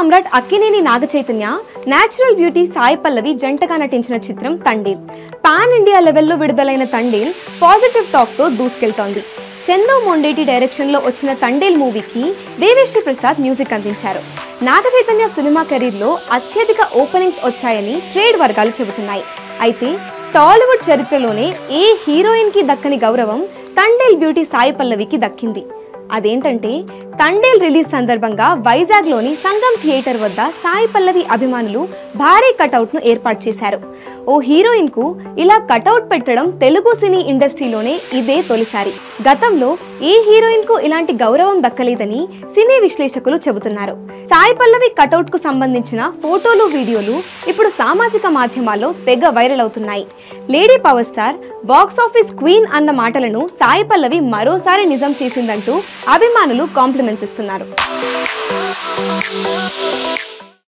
సామ్రాట్ Akkineni Naga Chaitanya, natural beauty Sai Pallavi జంటగా నటించిన చిత్రం తండేల్. పాన్ ఇండియా లెవెల్లో విడుదలైన తండేల్ పాజిటివ్ టాక్ తో దూసుకెళ్తోంది. చందు మొండేటి డైరెక్షన్ లో వచ్చిన తండేల్ మూవీకి దేవిశ్రీ ప్రసాద్ మ్యూజిక్ అందించారు. నాగచైతన్య సినిమా కెరీర్ లో అత్యధిక ఓపెనింగ్స్ వచ్చాయని ట్రేడ్ వర్గాలు చెబుతున్నాయి. అయితే టాలీవుడ్ చరిత్రలోనే ఏ హీరోయిన్ కి దక్కని గౌరవం తండేల్ బ్యూటీ సాయి పల్లవికి దక్కింది. అదేంటంటే తండేల్ రిలీజ్ సందర్భంగా వైజాగ్ లోని సంగం థియేటర్ వద్ద సాయి పల్లవి అభిమానులు భారీ కటౌట్ ను ఏర్పాటు చేశారు. ఓ హీరోయిన్ కు ఇలా కటౌట్ పెట్టడం తెలుగు సినీ ఇండస్ట్రీలోనే ఇదే తొలిసారి. గతంలో ఏ హీరోయిన్ కు ఇలాంటి గౌరవం దక్కలేదని సినీ విశ్లేషకులు చెబుతున్నారు. సాయి పల్లవి కటౌట్ కు సంబంధించిన ఫోటోలు, వీడియోలు ఇప్పుడు సామాజిక మాధ్యమాల్లో తెగ వైరల్ అవుతున్నాయి. Lady power star, box office queen అన్న మాటలను సాయి పల్లవి మరోసారి నిజం చేసిందంటూ అభిమానులు కాంప్లిమెంట్స్ ఇస్తున్నారు.